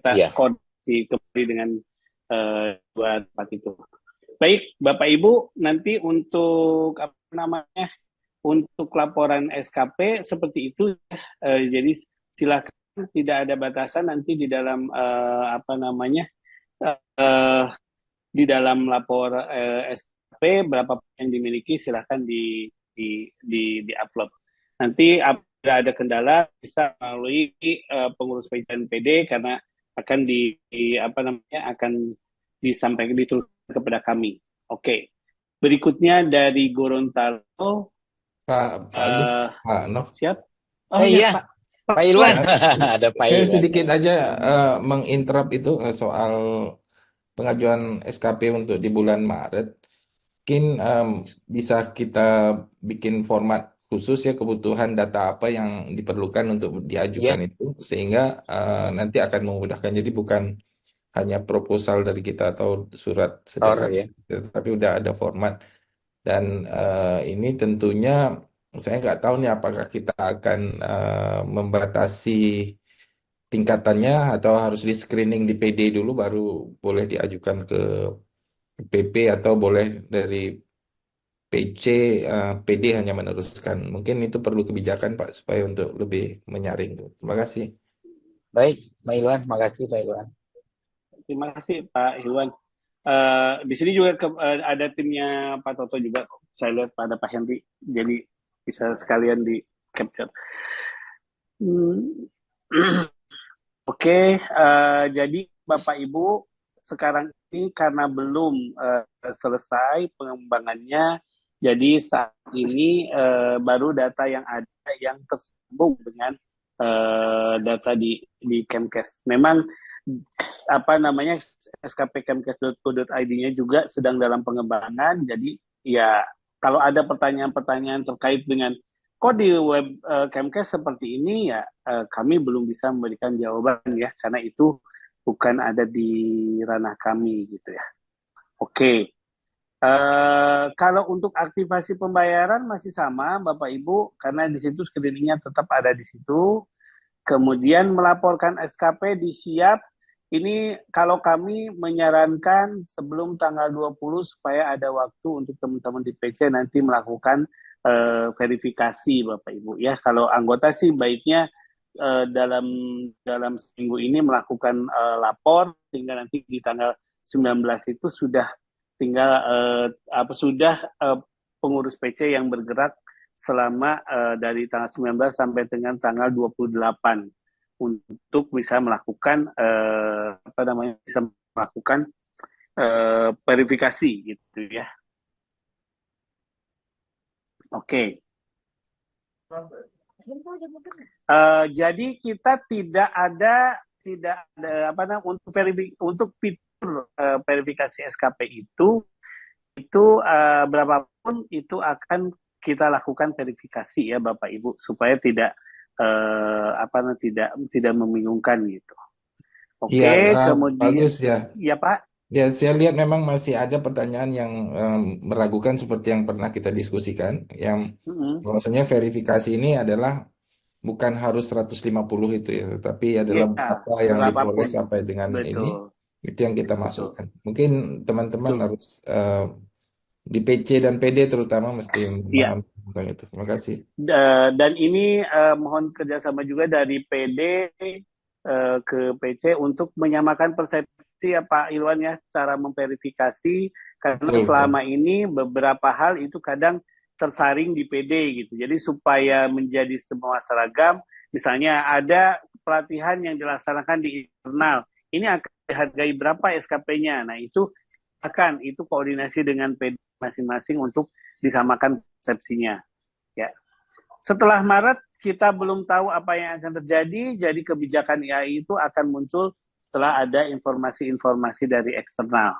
kita Iya. koordinasi kembali dengan dua tempat itu. Baik, Bapak Ibu, nanti untuk apa namanya, untuk laporan SKP seperti itu, jadi silakan, tidak ada batasan nanti di dalam apa namanya, eh, di dalam lapor SKP berapa yang dimiliki, silahkan di upload. Nanti apabila ada kendala bisa melalui pengurus PD karena akan apa namanya, akan disampaikan dituliskan kepada kami. Oke. Berikutnya dari Gorontalo. Pak Pak Agus, eh Pak Nov. Siap? Oh ya, Iya, Pak. Pak Pak Ilwan. Iwan. Ya, Ada Pak saya Ilwan. sedikit aja menginterrupt itu soal pengajuan SKP untuk di bulan Maret. Mungkin bisa kita bikin format khusus ya, kebutuhan data apa yang diperlukan untuk diajukan Iya, itu, sehingga nanti akan memudahkan. Jadi bukan hanya proposal dari kita atau surat Tor sederhana, ya. tapi udah ada format. Dan ini tentunya saya nggak tahu nih apakah kita akan membatasi tingkatannya atau harus di screening di PD dulu baru boleh diajukan ke PP, atau boleh dari PC, PD hanya meneruskan. Mungkin itu perlu kebijakan Pak supaya untuk lebih menyaring. Terima kasih. Baik, Pak Ilwan. Makasih Pak Ilwan. Terima kasih Pak Iwan. Di sini juga ada timnya Pak Toto juga. Saya lihat pada Pak Henry. Jadi bisa sekalian di capture. Hmm. Oke, jadi Bapak Ibu, sekarang ini karena belum selesai pengembangannya, jadi saat ini baru data yang ada yang tersambung dengan data di Kemkes. Memang apa namanya, skp kemkes.go.id-nya juga sedang dalam pengembangan. Jadi ya, kalau ada pertanyaan-pertanyaan terkait dengan kok di web Kemkes seperti ini, ya kami belum bisa memberikan jawaban ya, karena itu bukan ada di ranah kami gitu ya. Oke. Kalau untuk aktivasi pembayaran masih sama Bapak Ibu, karena di situ screeningnya tetap ada di situ. Kemudian melaporkan SKP disiap. Ini kalau kami menyarankan sebelum tanggal 20 supaya ada waktu untuk teman-teman di PC nanti melakukan verifikasi Bapak Ibu ya. Kalau anggota sih baiknya dalam dalam seminggu ini melakukan lapor, sehingga nanti di tanggal 19 itu sudah tinggal pengurus PC yang bergerak selama dari tanggal 19 sampai dengan tanggal 28 untuk bisa melakukan apa namanya, bisa melakukan verifikasi gitu ya. Oke. Jadi kita tidak ada apa namanya, untuk fitur verifikasi SKP itu berapapun itu akan kita lakukan verifikasi ya Bapak Ibu, supaya tidak tidak membingungkan gitu. Iya, Oke, kemudian bagus ya. ya Pak. Ya, saya lihat memang masih ada pertanyaan yang meragukan seperti yang pernah kita diskusikan, yang Mm-mm. bahwasanya verifikasi ini adalah bukan harus 150 itu ya, tapi adalah Ya, berapa yang diperoleh berapapun. sampai dengan ini, Betul, itu yang kita betul, masukkan. Mungkin teman-teman betul. harus di PC dan PD terutama mesti Iya. memahami tentang itu. Terima kasih. Dan ini mohon kerjasama juga dari PD ke PC untuk menyamakan persepsi ya Pak Ilwan ya, cara memverifikasi, karena Betul, betul. selama ini beberapa hal itu kadang tersaring di PD gitu. Jadi supaya menjadi semua seragam, misalnya ada pelatihan yang dilaksanakan di internal, ini akan dihargai berapa SKP-nya. Nah itu itu koordinasi dengan PD masing-masing untuk disamakan persepsinya. Ya. Setelah Maret kita belum tahu apa yang akan terjadi, jadi kebijakan IAI itu akan muncul setelah ada informasi-informasi dari eksternal.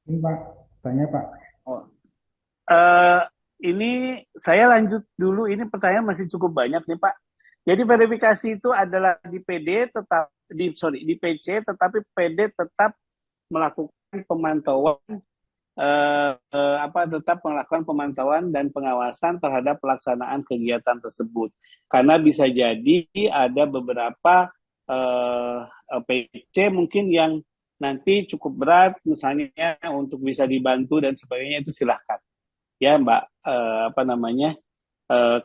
Ini Pak, tanya Pak. Oh, Uh, ini saya lanjut dulu, ini pertanyaan masih cukup banyak nih Pak. Jadi verifikasi itu adalah di PD di PC, tetapi PD tetap melakukan pemantauan tetap melakukan pemantauan dan pengawasan terhadap pelaksanaan kegiatan tersebut. Karena bisa jadi ada beberapa PC mungkin yang nanti cukup berat, misalnya untuk bisa dibantu dan sebagainya, itu silahkan. Ya, Mbak,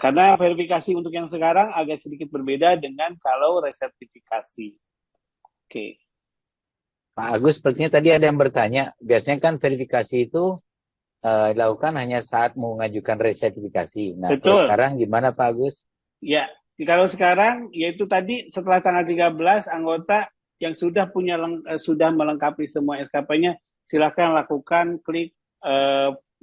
karena verifikasi untuk yang sekarang agak sedikit berbeda dengan kalau resertifikasi. Oke. Pak Agus, sepertinya tadi ada yang bertanya, biasanya kan verifikasi itu dilakukan hanya saat mengajukan resertifikasi. Nah, kalau Betul. sekarang gimana Pak Agus? Ya, kalau sekarang yaitu tadi setelah tanggal 13 anggota yang sudah melengkapi semua SKP-nya, silakan lakukan klik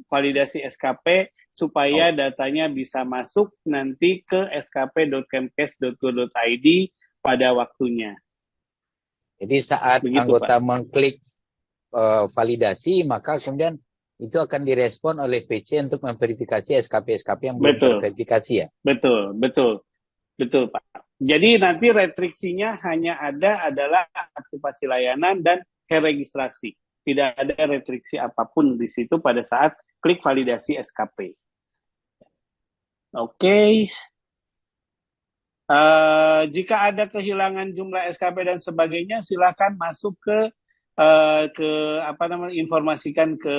validasi SKP supaya datanya bisa masuk nanti ke skp.kemkes.go.id pada waktunya. Jadi saat Begitu, anggota Pak. mengklik validasi, maka kemudian itu akan direspon oleh PC untuk memverifikasi SKP-SKP yang belum Betul. terverifikasi ya? Betul, Pak. Jadi nanti restriksinya hanya adalah aktivasi layanan dan registrasi. Tidak ada restriksi apapun di situ pada saat klik validasi SKP. Oke. Jika ada kehilangan jumlah SKP dan sebagainya, silakan masuk informasikan ke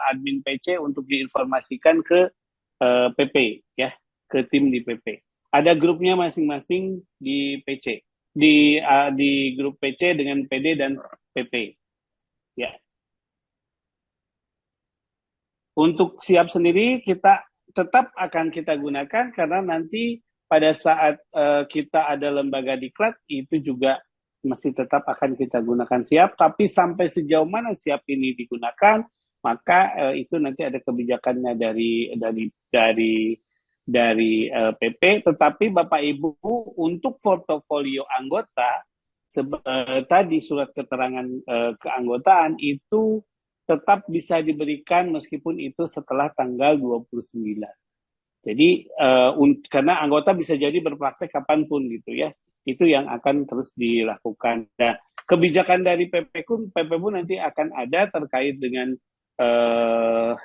admin PC untuk diinformasikan ke PP ya, ke tim di PP. Ada grupnya masing-masing di PC, di grup PC dengan PD dan PP. Ya. Untuk siap sendiri kita tetap akan kita gunakan karena nanti pada saat kita ada lembaga diklat itu juga masih tetap akan kita gunakan siap, tapi sampai sejauh mana siap ini digunakan, maka itu nanti ada kebijakannya dari PP. Tetapi Bapak Ibu untuk portofolio anggota tadi surat keterangan keanggotaan itu tetap bisa diberikan meskipun itu setelah tanggal 29. Jadi karena anggota bisa jadi berpraktek kapanpun gitu ya, itu yang akan terus dilakukan. Nah, kebijakan dari PP pun nanti akan ada terkait dengan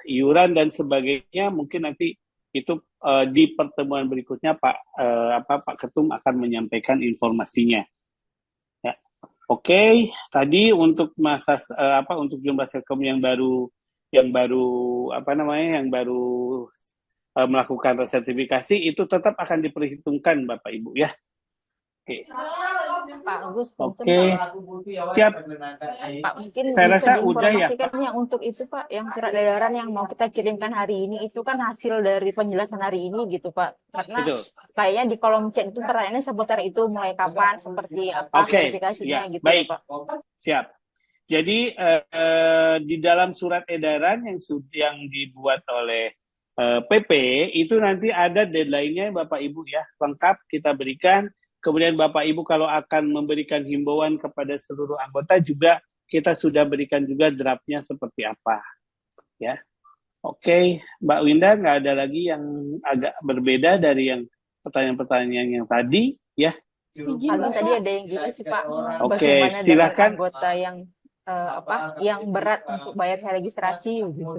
iuran dan sebagainya. Mungkin nanti itu di pertemuan berikutnya Pak Ketum akan menyampaikan informasinya. Ya. Oke, tadi untuk untuk jumlah Selkom yang baru melakukan resertifikasi itu tetap akan diperhitungkan Bapak Ibu ya. Oke. Pak Agus, Oke. Siap. Pak, mungkin Saya bisa rasa udah ya. diinformasikan yang untuk itu Pak, yang surat edaran yang mau kita kirimkan hari ini itu kan hasil dari penjelasan hari ini gitu Pak. Karena Betul. kayaknya di kolom chat itu pertanyaannya seputar itu mulai kapan, seperti apa verifikasinya ya, gitu baik. ya Pak. Siap. Jadi di dalam surat edaran yang dibuat oleh PP itu nanti ada deadline-nya Bapak Ibu ya, lengkap kita berikan. Kemudian Bapak Ibu kalau akan memberikan himbauan kepada seluruh anggota juga kita sudah berikan juga draftnya seperti apa. Ya. Oke, Mbak Winda, nggak ada lagi yang agak berbeda dari yang pertanyaan-pertanyaan yang tadi ya. Kalau tadi ada yang gitu sih Pak. Oke, bagaimana silakan. dengan anggota yang berat untuk bayar registrasi gitu.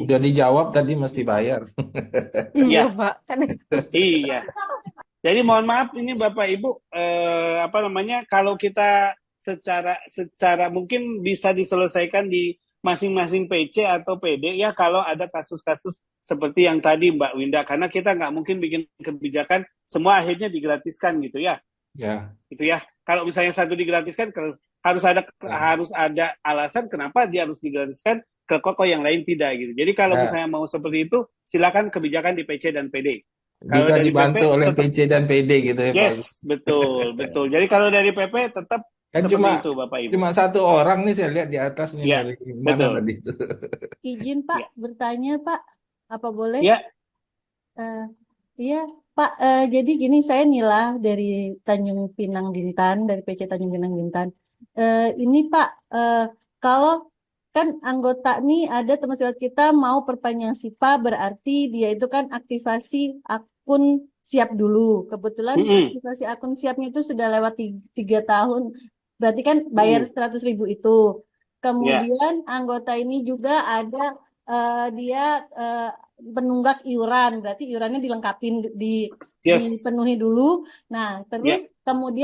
Udah dijawab tadi mesti bayar. Iya Pak. Iya. Jadi mohon maaf ini Bapak Ibu kalau kita secara mungkin bisa diselesaikan di masing-masing PC atau PD ya kalau ada kasus-kasus seperti yang tadi Mbak Winda, karena kita nggak mungkin bikin kebijakan semua akhirnya digratiskan gitu ya. Ya. Gitu ya. Kalau misalnya satu digratiskan harus ada alasan kenapa dia harus digratiskan, ke koko yang lain tidak gitu. Jadi kalau misalnya mau seperti itu silakan kebijakan di PC dan PD. Bisa dibantu oleh PC dan PD gitu ya Pak. Yes, betul. Jadi kalau dari PP tetap kan seperti itu Bapak Ibu. Cuma satu orang nih saya lihat di atas nih ya, dari mana tadi itu. Izin Pak bertanya Pak, apa boleh? Ya. Iya Pak, jadi gini saya Nila dari Tanjung Pinang Bintan, dari PC Tanjung Pinang Bintan. Ini Pak, kalau kan anggota nih ada teman sejawat kita mau perpanjang SIPA, berarti dia itu kan aktivasi akun siap dulu. Kebetulan aktivasi akun siapnya itu sudah lewat 3 tahun, berarti kan bayar 100.000 itu. Kemudian anggota ini juga ada dia penunggak iuran, berarti iurannya dilengkapin Yes. dipenuhi dulu. Nah, Ya. terus kemudian